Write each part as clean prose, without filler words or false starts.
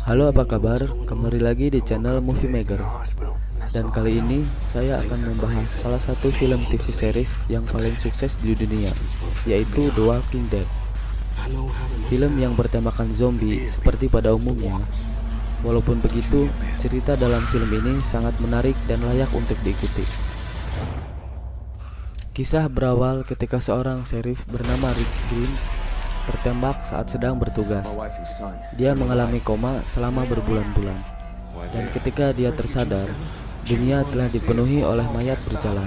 Halo, apa kabar? Kembali lagi di channel Movie Maker. Dan kali ini saya akan membahas salah satu film TV series yang paling sukses di dunia, yaitu The Walking Dead. Film yang bertemakan zombie seperti pada umumnya. Walaupun begitu, cerita dalam film ini sangat menarik dan layak untuk diikuti. Kisah berawal ketika seorang sheriff bernama Rick Grimes tertembak saat sedang bertugas. Dia mengalami koma selama berbulan-bulan, dan ketika dia tersadar, dunia telah dipenuhi oleh mayat berjalan.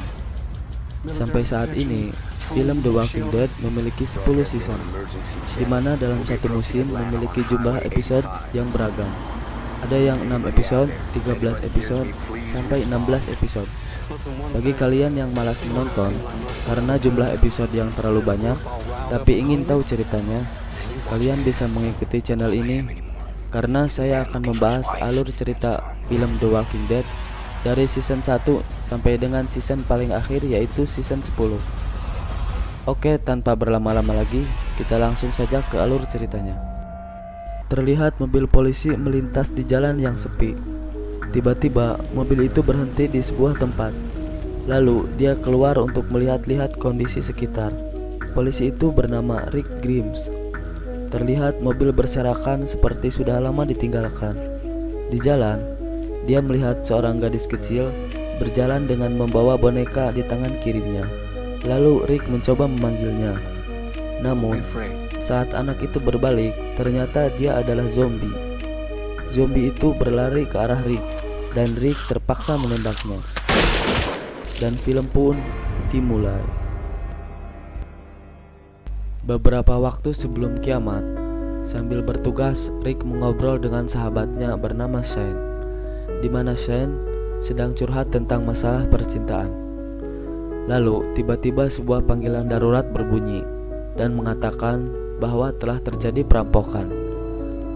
Sampai saat ini, film The Walking Dead memiliki 10 season, di mana dalam satu musim memiliki jumlah episode yang beragam. Ada yang 6 episode, 13 episode, sampai 16 episode. Bagi kalian yang malas menonton karena jumlah episode yang terlalu banyak, tapi ingin tahu ceritanya, kalian bisa mengikuti channel ini, karena saya akan membahas alur cerita film The Walking Dead dari season 1 sampai dengan season paling akhir, yaitu season 10. Oke, tanpa berlama-lama lagi, kita langsung saja ke alur ceritanya. Terlihat mobil polisi melintas di jalan yang sepi. Tiba-tiba mobil itu berhenti di sebuah tempat. Lalu dia keluar untuk melihat-lihat kondisi sekitar. Polisi itu bernama Rick Grimes. Terlihat mobil berserakan seperti sudah lama ditinggalkan. Di jalan, dia melihat seorang gadis kecil berjalan dengan membawa boneka di tangan kirinya. Lalu Rick mencoba memanggilnya. Namun, saat anak itu berbalik, ternyata dia adalah zombie. Zombie itu berlari ke arah Rick, dan Rick terpaksa menembaknya. Dan film pun dimulai. Beberapa waktu sebelum kiamat, sambil bertugas, Rick mengobrol dengan sahabatnya bernama Shane, di mana Shane sedang curhat tentang masalah percintaan. Lalu tiba-tiba sebuah panggilan darurat berbunyi dan mengatakan bahwa telah terjadi perampokan.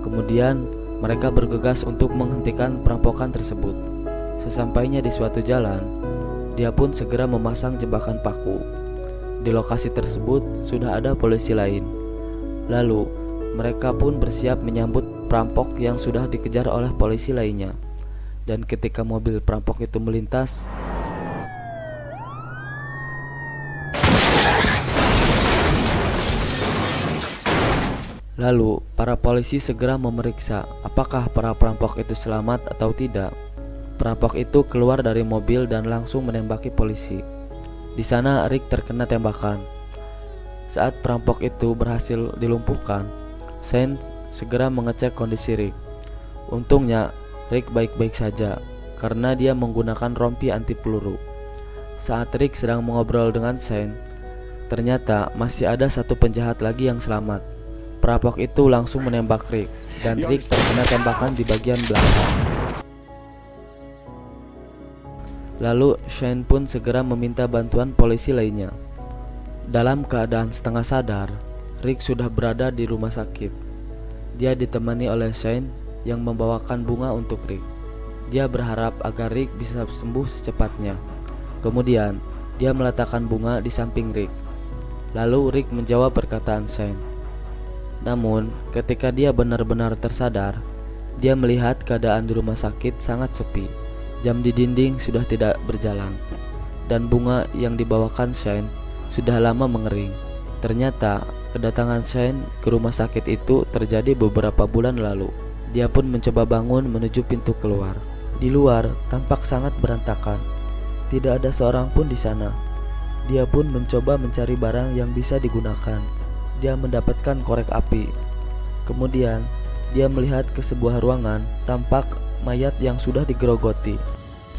Kemudian mereka bergegas untuk menghentikan perampokan tersebut. Sesampainya di suatu jalan, dia pun segera memasang jebakan paku. Di lokasi tersebut sudah ada polisi lain. Lalu, mereka pun bersiap menyambut perampok yang sudah dikejar oleh polisi lainnya. Dan ketika mobil perampok itu melintas, lalu para polisi segera memeriksa apakah para perampok itu selamat atau tidak. Perampok itu keluar dari mobil dan langsung menembaki polisi. Di sana Rick terkena tembakan. Saat perampok itu berhasil dilumpuhkan, Shane segera mengecek kondisi Rick. Untungnya Rick baik-baik saja karena dia menggunakan rompi anti peluru. Saat Rick sedang mengobrol dengan Shane, ternyata masih ada satu penjahat lagi yang selamat. Perampok itu langsung menembak Rick, dan Rick terkena tembakan di bagian belakang. Lalu Shane pun segera meminta bantuan polisi lainnya. Dalam keadaan setengah sadar, Rick sudah berada di rumah sakit. Dia ditemani oleh Shane yang membawakan bunga untuk Rick. Dia berharap agar Rick bisa sembuh secepatnya. Kemudian dia meletakkan bunga di samping Rick. Lalu Rick menjawab perkataan Shane. Namun, ketika dia benar-benar tersadar, dia melihat keadaan di rumah sakit sangat sepi. Jam di dinding sudah tidak berjalan, dan bunga yang dibawakan Shane sudah lama mengering. Ternyata, kedatangan Shane ke rumah sakit itu terjadi beberapa bulan lalu. Dia pun mencoba bangun menuju pintu keluar. Di luar tampak sangat berantakan. Tidak ada seorang pun di sana. Dia pun mencoba mencari barang yang bisa digunakan. Dia mendapatkan korek api. Kemudian dia melihat ke sebuah ruangan, tampak mayat yang sudah digerogoti.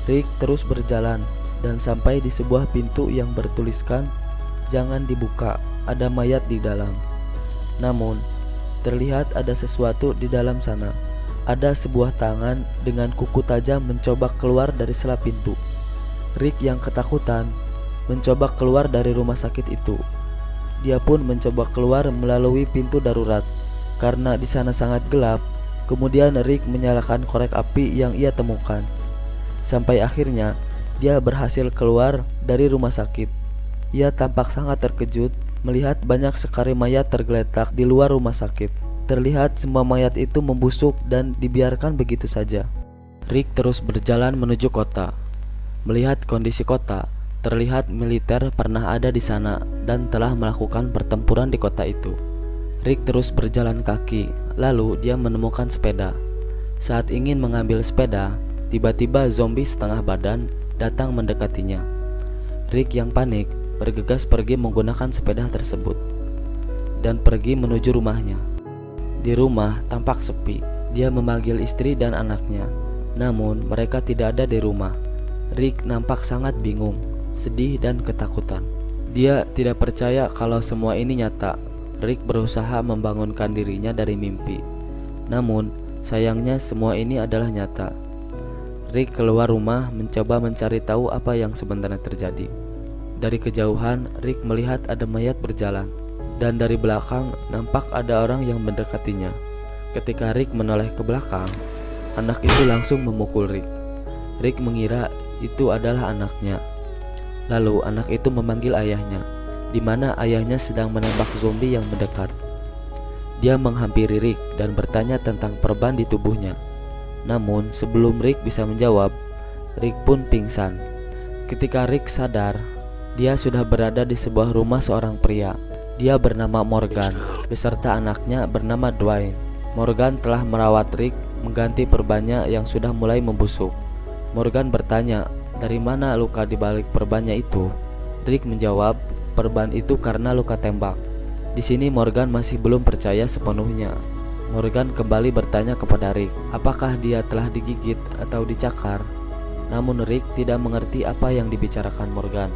Rick terus berjalan dan sampai di sebuah pintu yang bertuliskan "Jangan dibuka, ada mayat di dalam". Namun terlihat ada sesuatu di dalam sana. Ada sebuah tangan dengan kuku tajam mencoba keluar dari sela pintu. Rick yang ketakutan mencoba keluar dari rumah sakit itu. Dia pun mencoba keluar melalui pintu darurat karena di sana sangat gelap. Kemudian Rick menyalakan korek api yang ia temukan. Sampai akhirnya dia berhasil keluar dari rumah sakit. Ia tampak sangat terkejut melihat banyak sekali mayat tergeletak di luar rumah sakit. terlihat semua mayat itu membusuk dan dibiarkan begitu saja. Rick terus berjalan menuju kota. Melihat kondisi kota, terlihat militer pernah ada di sana dan telah melakukan pertempuran di kota itu. Rick terus berjalan kaki, lalu dia menemukan sepeda. Saat ingin mengambil sepeda, tiba-tiba zombie setengah badan datang mendekatinya. Rick yang panik bergegas pergi menggunakan sepeda tersebut dan pergi menuju rumahnya. Di rumah tampak sepi. Dia memanggil istri dan anaknya, namun mereka tidak ada di rumah. Rick nampak sangat bingung, sedih dan ketakutan. Dia tidak percaya kalau semua ini nyata. Rick berusaha membangunkan dirinya dari mimpi. Namun, sayangnya semua ini adalah nyata. Rick keluar rumah mencoba mencari tahu apa yang sebenarnya terjadi. Dari kejauhan, Rick melihat ada mayat berjalan, dan dari belakang nampak ada orang yang mendekatinya. Ketika Rick menoleh ke belakang, anak itu langsung memukul Rick. Rick mengira itu adalah anaknya. Lalu anak itu memanggil ayahnya, di mana ayahnya sedang menembak zombie yang mendekat. Dia menghampiri Rick dan bertanya tentang perban di tubuhnya. Namun sebelum Rick bisa menjawab, Rick pun pingsan. Ketika Rick sadar, dia sudah berada di sebuah rumah seorang pria. Dia bernama Morgan, beserta anaknya bernama Dwayne. Morgan telah merawat Rick, mengganti perbannya yang sudah mulai membusuk. Morgan bertanya, dari mana luka di balik perbannya itu? Rick menjawab, perban itu karena luka tembak. Di sini Morgan masih belum percaya sepenuhnya. Morgan kembali bertanya kepada Rick, apakah dia telah digigit atau dicakar? Namun Rick tidak mengerti apa yang dibicarakan Morgan.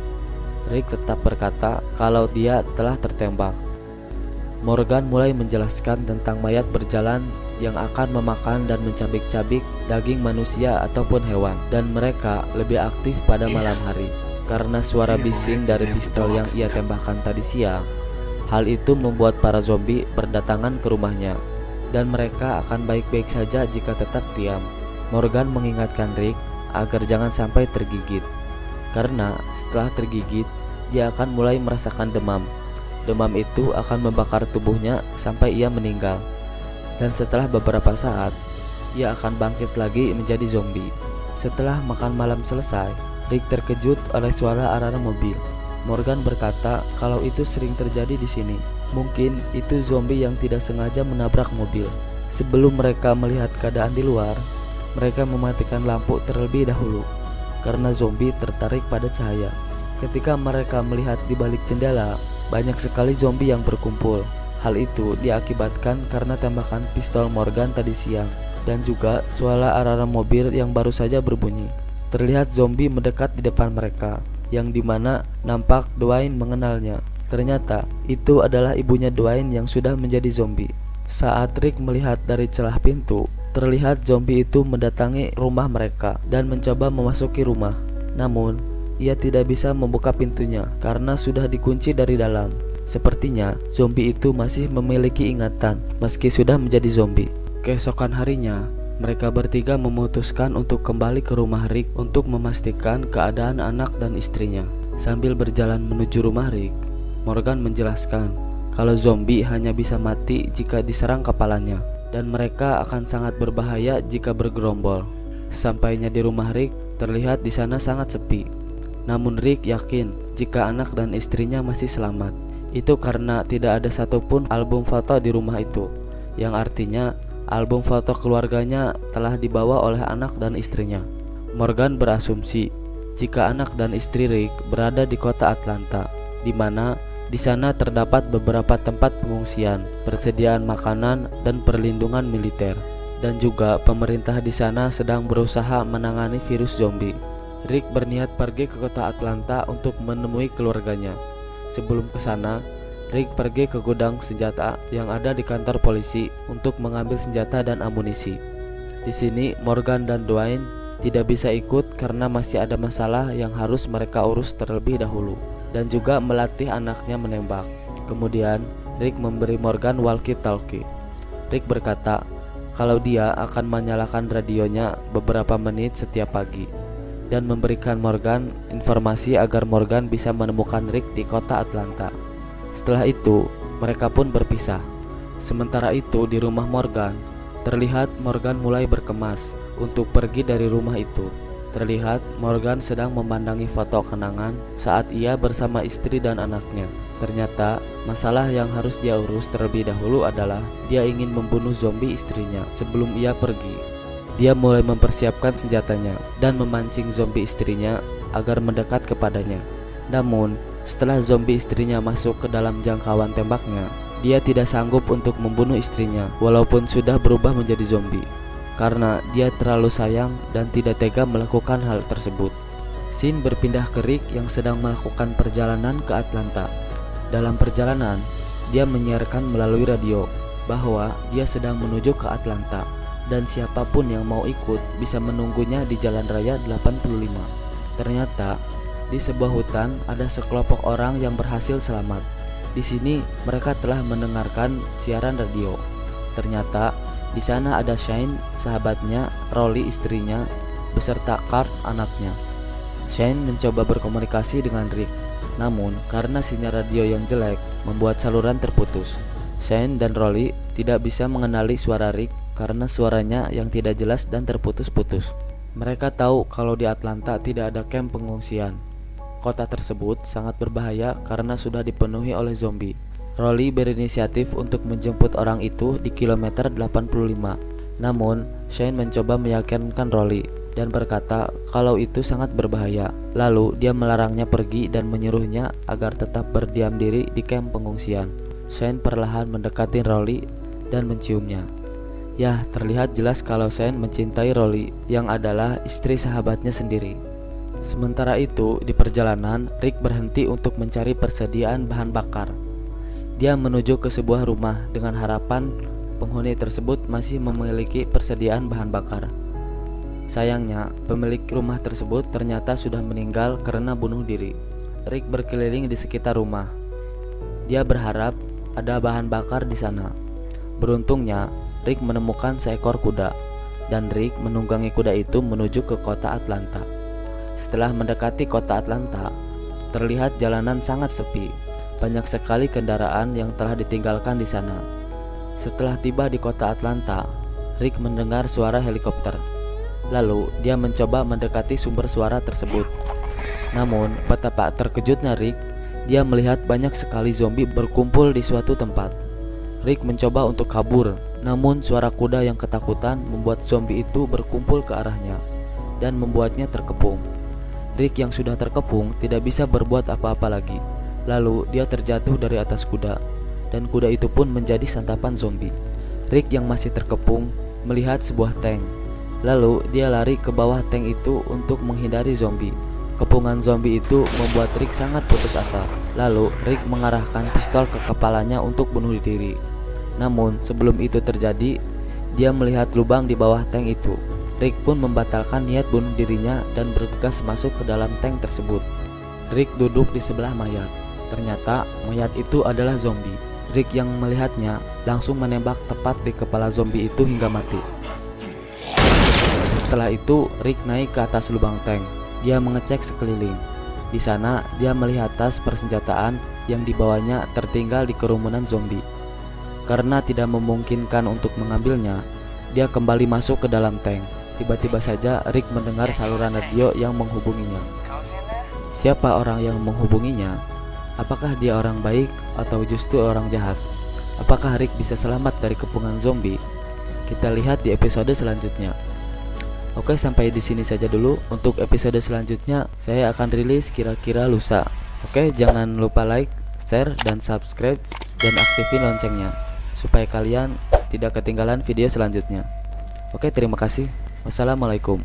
Rick tetap berkata kalau dia telah tertembak. Morgan mulai menjelaskan tentang mayat berjalan yang akan memakan dan mencabik-cabik daging manusia ataupun hewan, dan mereka lebih aktif pada malam hari karena suara bising dari pistol yang ia tembakkan tadi siang. Hal itu membuat para zombie berdatangan ke rumahnya, dan mereka akan baik-baik saja jika tetap diam. Morgan mengingatkan Rick agar jangan sampai tergigit, karena setelah tergigit dia akan mulai merasakan demam. Demam itu akan membakar tubuhnya sampai ia meninggal. Dan setelah beberapa saat, ia akan bangkit lagi menjadi zombie. Setelah makan malam selesai, Rick terkejut oleh suara alarm mobil. Morgan berkata kalau itu sering terjadi di sini. Mungkin itu zombie yang tidak sengaja menabrak mobil. Sebelum mereka melihat keadaan di luar, mereka mematikan lampu terlebih dahulu karena zombie tertarik pada cahaya. Ketika mereka melihat di balik jendela, banyak sekali zombie yang berkumpul. Hal itu diakibatkan karena tembakan pistol Morgan tadi siang, dan juga suara alarm mobil yang baru saja berbunyi. Terlihat zombie mendekat di depan mereka, yang dimana nampak Dwayne mengenalnya. Ternyata itu adalah ibunya Dwayne yang sudah menjadi zombie. Saat Rick melihat dari celah pintu, terlihat zombie itu mendatangi rumah mereka dan mencoba memasuki rumah. Namun ia tidak bisa membuka pintunya karena sudah dikunci dari dalam. Sepertinya zombie itu masih memiliki ingatan meski sudah menjadi zombie. Keesokan harinya, mereka bertiga memutuskan untuk kembali ke rumah Rick untuk memastikan keadaan anak dan istrinya. Sambil berjalan menuju rumah Rick, Morgan menjelaskan kalau zombie hanya bisa mati jika diserang kepalanya, dan mereka akan sangat berbahaya jika bergerombol. Sesampainya di rumah Rick, terlihat di sana sangat sepi. Namun Rick yakin jika anak dan istrinya masih selamat. Itu karena tidak ada satupun album foto di rumah itu, yang artinya album foto keluarganya telah dibawa oleh anak dan istrinya. Morgan berasumsi jika anak dan istri Rick berada di kota Atlanta, di mana di sana terdapat beberapa tempat pengungsian, persediaan makanan, dan perlindungan militer. Dan juga pemerintah di sana sedang berusaha menangani virus zombie. Rick berniat pergi ke kota Atlanta untuk menemui keluarganya. Sebelum ke sana, Rick pergi ke gudang senjata yang ada di kantor polisi untuk mengambil senjata dan amunisi. Di sini Morgan dan Dwayne tidak bisa ikut karena masih ada masalah yang harus mereka urus terlebih dahulu, dan juga melatih anaknya menembak. Kemudian Rick memberi Morgan walkie-talkie. Rick berkata kalau dia akan menyalakan radionya beberapa menit setiap pagi, dan memberikan Morgan informasi agar Morgan bisa menemukan Rick di kota Atlanta. Setelah itu, mereka pun berpisah. Sementara itu di rumah Morgan, terlihat Morgan mulai berkemas untuk pergi dari rumah itu. Terlihat Morgan sedang memandangi foto kenangan saat ia bersama istri dan anaknya. Ternyata masalah yang harus dia urus terlebih dahulu adalah dia ingin membunuh zombie istrinya sebelum ia pergi. Dia mulai mempersiapkan senjatanya dan memancing zombie istrinya agar mendekat kepadanya. Namun setelah zombie istrinya masuk ke dalam jangkauan tembaknya, dia tidak sanggup untuk membunuh istrinya walaupun sudah berubah menjadi zombie, karena dia terlalu sayang dan tidak tega melakukan hal tersebut. Scene berpindah ke Rick yang sedang melakukan perjalanan ke Atlanta. Dalam perjalanan, dia menyiarkan melalui radio bahwa dia sedang menuju ke Atlanta dan siapapun yang mau ikut bisa menunggunya di Jalan Raya 85. Ternyata di sebuah hutan ada sekelompok orang yang berhasil selamat. Di sini mereka telah mendengarkan siaran radio. Ternyata di sana ada Shane, sahabatnya, Rolly istrinya, beserta Kurt anaknya. Shane mencoba berkomunikasi dengan Rick, namun karena sinyal radio yang jelek membuat saluran terputus. Shane dan Rolly tidak bisa mengenali suara Rick karena suaranya yang tidak jelas dan terputus-putus. Mereka tahu kalau di Atlanta tidak ada kamp pengungsian. Kota tersebut sangat berbahaya karena sudah dipenuhi oleh zombie. Rolly berinisiatif untuk menjemput orang itu di kilometer 85. Namun, Shane mencoba meyakinkan Rolly dan berkata kalau itu sangat berbahaya. Lalu, dia melarangnya pergi dan menyuruhnya agar tetap berdiam diri di kamp pengungsian. Shane perlahan mendekati Rolly dan menciumnya. Ya, terlihat jelas kalau Shane mencintai Rolly yang adalah istri sahabatnya sendiri. Sementara itu, di perjalanan, Rick berhenti untuk mencari persediaan bahan bakar. Dia menuju ke sebuah rumah dengan harapan penghuni tersebut masih memiliki persediaan bahan bakar. Sayangnya, pemilik rumah tersebut ternyata sudah meninggal karena bunuh diri. Rick berkeliling di sekitar rumah. Dia berharap ada bahan bakar di sana. Beruntungnya, Rick menemukan seekor kuda, dan Rick menunggangi kuda itu menuju ke kota Atlanta. Setelah mendekati kota Atlanta, terlihat jalanan sangat sepi. Banyak sekali kendaraan yang telah ditinggalkan di sana. Setelah tiba di kota Atlanta, Rick mendengar suara helikopter. Lalu, dia mencoba mendekati sumber suara tersebut. Namun, betapa terkejutnya Rick, dia melihat banyak sekali zombie berkumpul di suatu tempat. Rick mencoba untuk kabur, namun suara kuda yang ketakutan membuat zombie itu berkumpul ke arahnya dan membuatnya terkepung. Rick yang sudah terkepung tidak bisa berbuat apa-apa lagi. Lalu dia terjatuh dari atas kuda, dan kuda itu pun menjadi santapan zombie. Rick yang masih terkepung melihat sebuah tank. Lalu dia lari ke bawah tank itu untuk menghindari zombie. Kepungan zombie itu membuat Rick sangat putus asa. Lalu Rick mengarahkan pistol ke kepalanya untuk bunuh diri. Namun sebelum itu terjadi, dia melihat lubang di bawah tank itu. Rick pun membatalkan niat bunuh dirinya dan bergegas masuk ke dalam tank tersebut. Rick duduk di sebelah mayat. Ternyata mayat itu adalah zombie. Rick yang melihatnya langsung menembak tepat di kepala zombie itu hingga mati. Setelah itu, Rick naik ke atas lubang tank. Dia mengecek sekeliling. Di sana, dia melihat tas persenjataan yang dibawanya tertinggal di kerumunan zombie. Karena tidak memungkinkan untuk mengambilnya, dia kembali masuk ke dalam tank. Tiba-tiba saja Rick mendengar saluran radio yang menghubunginya. Siapa orang yang menghubunginya? Apakah dia orang baik atau justru orang jahat? Apakah Rick bisa selamat dari kepungan zombie? Kita lihat di episode selanjutnya. Oke, sampai di sini saja dulu. Untuk episode selanjutnya saya akan rilis kira-kira lusa. Oke, jangan lupa like, share, dan subscribe, dan aktifin loncengnya supaya kalian tidak ketinggalan video selanjutnya. Oke, terima kasih. Wassalamualaikum.